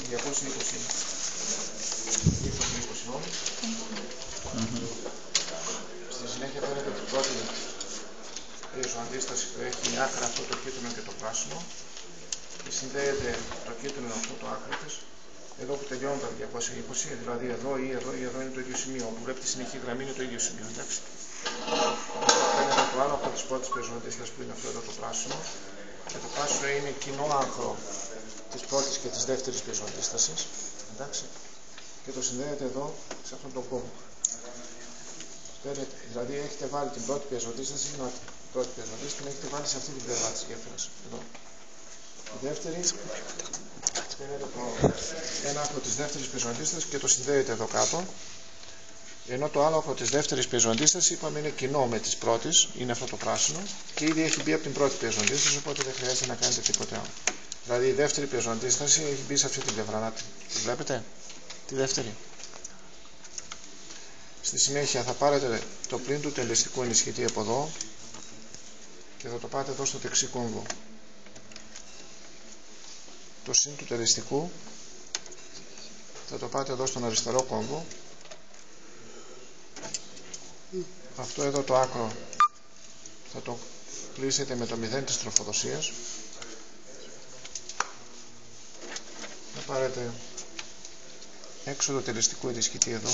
220 ohms. Στη συνέχεια φαίνεται την πρώτη πεζοαντίσταση που έχει άκρα αυτό το κίτρινο και το πράσινο και συνδέεται το κίτρινο αυτό το άκρο της εδώ που τελειώνει τα 220, δηλαδή εδώ ή εδώ ή εδώ είναι το ίδιο σημείο, όπου βλέπει τη συνεχή γραμμή είναι το ίδιο σημείο, εντάξει. Φαίνεται το άλλο από τις πρώτες πεζοαντίστασης που είναι αυτό εδώ το πράσινο και το πράσινο είναι κοινό άκρο της πρώτης και της δεύτερης πεζοαντίστασης, εντάξει, και το συνδέεται εδώ σε αυτόν τον κόμβο. Δηλαδή έχετε βάλει την πρώτη πεζοαντίσταση, την έχετε βάλει σε αυτή την πλευρά της γέφυρας, εδώ. Η δεύτερη φαίνεται ένα άκρο της δεύτερης πεζοαντίστασης και το συνδέεται εδώ κάτω, ενώ το άλλο άκρο της δεύτερης πεζοαντίστασης είπαμε είναι κοινό με τις πρώτες, είναι αυτό το πράσινο και ήδη έχει μπει από την πρώτη πεζοαντίσταση, οπότε δεν χρειάζεται να κάνετε τίποτε άλλο. Δηλαδή η δεύτερη πεζοαντίσταση έχει μπει σε αυτή την πλευρά, τη βλέπετε, τη δεύτερη. Στη συνέχεια θα πάρετε το πλήν του τελεστικού ενισχυτή από εδώ και θα το πάτε εδώ στο δεξί κόμβο. Το συν του τελεστικού θα το πάτε εδώ στον αριστερό κόμβο. Αυτό εδώ το άκρο θα το κλείσετε με το 0 της τροφοδοσίας. Θα πάρετε έξω το τελεστικό ενισχυτή εδώ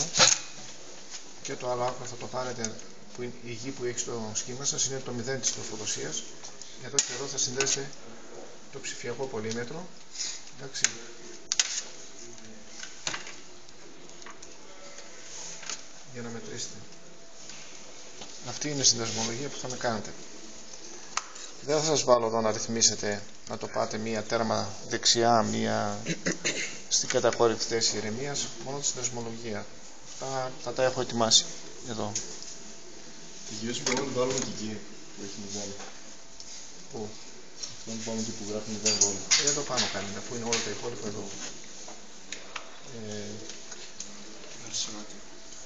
και το άλλο άκρο θα το πάρετε, που είναι η γη που έχει στο σχήμα σας είναι το 0 της τροφοδοσίας. Εδώ και εδώ θα συνδέσετε το ψηφιακό πολύμετρο, εντάξει, για να μετρήσετε. Αυτή είναι η συνδεσμολογία που θα με κάνετε. Δεν θα σας βάλω εδώ να ρυθμίσετε, να το πάτε μία τέρμα δεξιά, μία στην κατακόρυφη θέση ηρεμίας, μόνο τη συνδεσμολογία. Θα τα έχω ετοιμάσει εδώ. Τη γύρωση μπορούμε να βάλουμε την γη που έχει βγάλει. Πού? Αυτό να πάμε εκεί που γράφει 0 βόλου. Εδώ πάνω κάνει, αφού είναι όλα τα υπόλοιπα εδώ.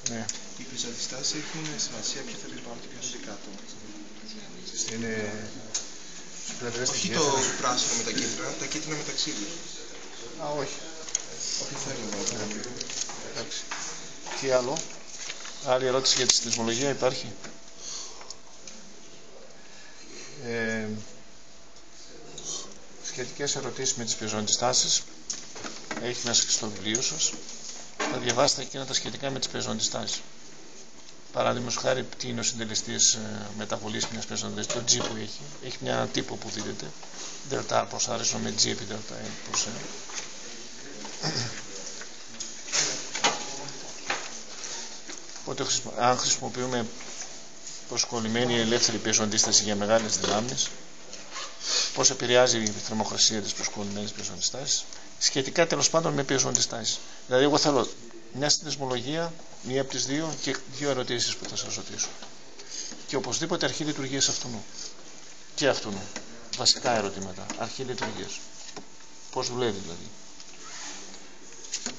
Ναι. Οι πεζοαντιστάσεις έχουν σημασία ποιο θέλει πάνω και ποιο θέλει κάτω. Είναι στις πλευρές της όχι γέφυρας. το πράσινο με τα κίτρινα μεταξύ τους. Α, όχι. Όχι θέλω να βάλω. Εντάξει. Τι άλλο? Άλλη ερώτηση για τη συνδεσμολογία υπάρχει? Σχετικές ερωτήσεις με τις πεζοαντιστάσεις έχει μέσα και στο βιβλίο σας. Θα διαβάσετε εκείνα τα σχετικά με τις πεζοαντιστάσεις. Παράδειγμα χάρη, τι είναι ο συντελεστής μεταβολής μιας πεζοαντιστάσης, το G που έχει. Έχει μια τύπο που δίδεται. Δελτα προς άρεσο με G επί δελτα προς Οπότε αν χρησιμοποιούμε προσκολλημένη ελεύθερη πεζοαντίσταση για μεγάλες δυνάμεις, πώς επηρεάζει η θερμοκρασία της προσκολλημένης πεζοαντιστάσης, σχετικά τέλος πάντων με πεζοαντιστάσεις. Δηλαδή εγώ θέλω μια συνδεσμολογία, μία από τις δύο και δύο ερωτήσεις που θα σας ρωτήσω. Και οπωσδήποτε αρχή λειτουργίας αυτού. Και αυτού. Βασικά ερωτήματα. Αρχή λειτουργίας. Πώς δουλεύει δηλαδή.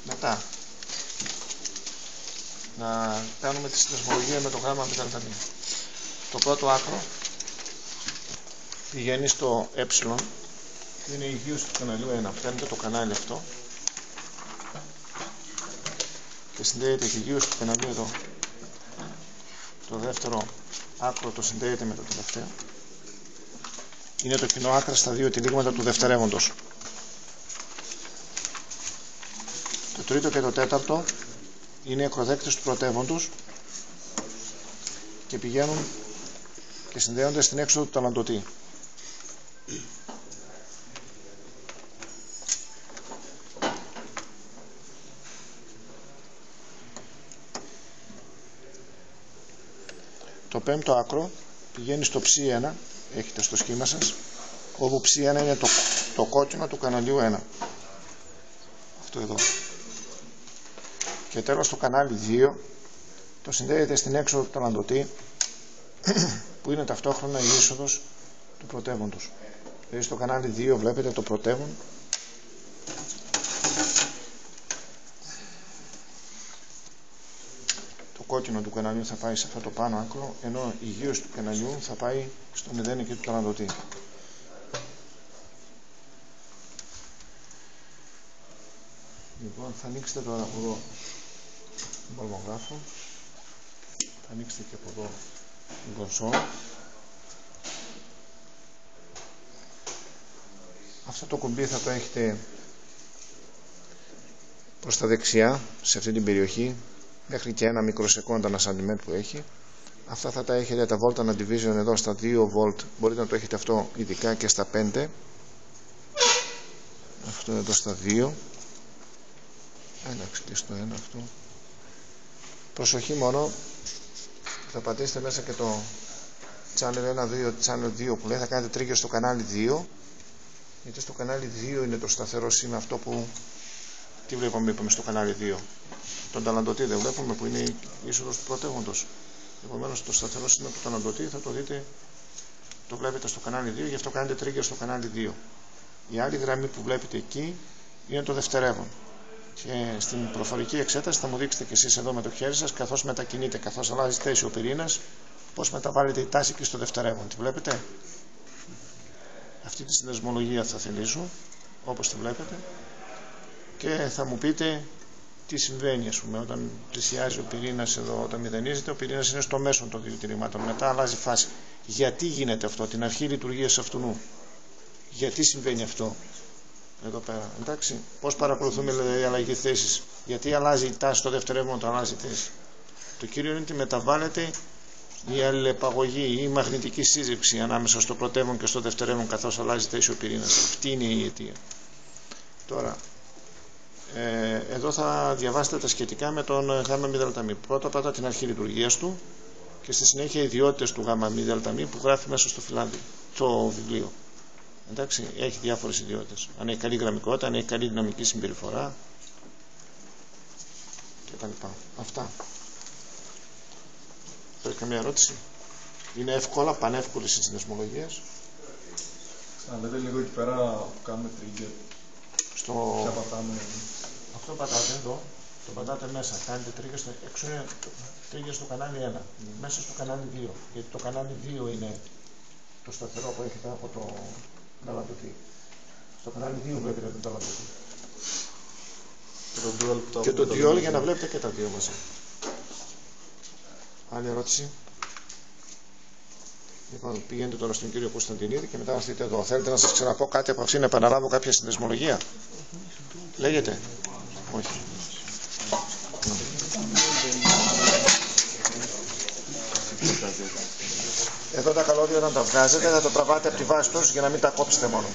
Μετά να κάνουμε τη συνδεσμολογία με το γράμμα β'. Το πρώτο άκρο πηγαίνει στο ε, που είναι η γύρωση του καναλιού 1. Παίρνετε το κανάλι αυτό και συνδέεται τη γύρωση του καναλιού εδώ. Το δεύτερο άκρο το συνδέεται με το τελευταίο. Είναι το κοινό άκρα στα δύο τυλίγματα του δευτερεύοντος. Το τρίτο και το τέταρτο είναι ακροδέκτες του πρωτεύοντος και πηγαίνουν και συνδέονται στην έξοδο του ταλαντωτή. Το πέμπτο άκρο πηγαίνει στο ψ1, έχετε στο σχήμα σας, όπου ψ1 είναι το κόκκινο του καναλιού 1. Αυτό εδώ. Και τέλος το κανάλι 2 το συνδέεται στην έξοδο του ταλαντωτή, που είναι ταυτόχρονα η είσοδος του πρωτεύοντος. Δηλαδή στο κανάλι 2 βλέπετε το πρωτεύον κόκκινο του καναλιού θα πάει σε αυτό το πάνω άκρο, ενώ η γύρωση του καναλιού θα πάει στο 0 εκεί του ταλαντωτή. Λοιπόν, θα ανοίξετε τώρα από εδώ τον παλμογράφο, θα ανοίξετε και από εδώ την κονσόλ. Αυτό το κουμπί θα το έχετε προς τα δεξιά, σε αυτή την περιοχή, μέχρι και 1 μικροσεκόντα, 1 cm που έχει. Αυτά θα τα έχετε, τα Volt and Division εδώ στα 2 volt, μπορείτε να το έχετε αυτό ειδικά και στα 5. Αυτό εδώ στα 2. Εντάξει, και στο 1 αυτό. Προσοχή μόνο, θα πατήσετε μέσα και το channel 1, 2, channel 2 που λέει, θα κάνετε trigger στο κανάλι 2, γιατί στο κανάλι 2 είναι το σταθερό σήμα, αυτό που τι βλέπουμε, είπαμε στο κανάλι 2, τον ταλαντωτή δεν βλέπουμε, που είναι η είσοδος του πρωτεύοντος. Επομένως το σταθερό σήμα του ταλαντωτή θα το δείτε, το βλέπετε στο κανάλι 2, γι' αυτό κάνετε trigger στο κανάλι 2. Η άλλη γραμμή που βλέπετε εκεί είναι το δευτερεύον. Και στην προφορική εξέταση θα μου δείξετε και εσείς εδώ με το χέρι σας, καθώς μετακινείτε, καθώς αλλάζει θέση ο πυρήνας, πώς μεταβάλλεται η τάση και στο δευτερεύον. Τη βλέπετε? Αυτή τη συνδεσμολογία θα θελήσω, όπως τη βλέπετε, και θα μου πείτε τι συμβαίνει, ας πούμε, όταν πλησιάζει ο πυρήνας εδώ, όταν μηδενίζεται, ο πυρήνας είναι στο μέσο των δύο τηρημάτων, μετά αλλάζει φάση. Γιατί γίνεται αυτό, την αρχή λειτουργίας αυτού νου? Γιατί συμβαίνει αυτό εδώ πέρα? Εντάξει, πώς παρακολουθούμε δηλαδή η αλλαγή θέσης? Γιατί αλλάζει η τάση στο δευτερεύον όταν αλλάζει η θέση? Το κύριο είναι ότι μεταβάλλεται η αλληλεπαγωγή ή η μαγνητική σύζευξη ανάμεσα στο πρωτεύον και στο δευτερεύον καθώς αλλάζει θέση ο πυρήνας. Αυτή είναι η αιτία. Τώρα, εδώ θα διαβάσετε τα σχετικά με τον γ-μ. Πρώτα την αρχή λειτουργίας του και στη συνέχεια οι ιδιότητες του γ-μ που γράφει μέσα στο φυλάδι, το βιβλίο. Εντάξει, έχει διάφορες ιδιότητες. Αν έχει καλή γραμμικότητα, αν έχει καλή δυναμική συμπεριφορά κτλ. Αυτά. Θέλει καμία ερώτηση? Είναι εύκολα, πανεύκολες οι συνδεσμολογίες. Ξαναλέτε λίγο εκεί πέρα που κάνουμε trigger. Ποια πατάμε? Αυτό πατάτε εδώ, το πατάτε μέσα. Κάνετε trigger στο, έξω είναι trigger στο κανάλι 1, μέσα στο κανάλι 2. Γιατί το κανάλι 2 είναι το σταθερό που έχετε από το ταλαντωτή. Στο κανάλι 2 βλέπετε τον ταλαντωτή. Και το dual για να βλέπετε και τα δύο μαζί. Άλλη ερώτηση? Λοιπόν, πηγαίνετε τώρα στον κύριο Κωνσταντινίδη και μετά να έρθετε εδώ. Θέλετε να σας ξαναπώ κάτι από αυτήν, να επαναλάβω κάποια συνδεσμολογία? Λέγεται? Όχι. Εδώ τα καλώδια όταν τα βγάζετε θα το τραβάτε από τη βάση τους για να μην τα κόψετε μόνο.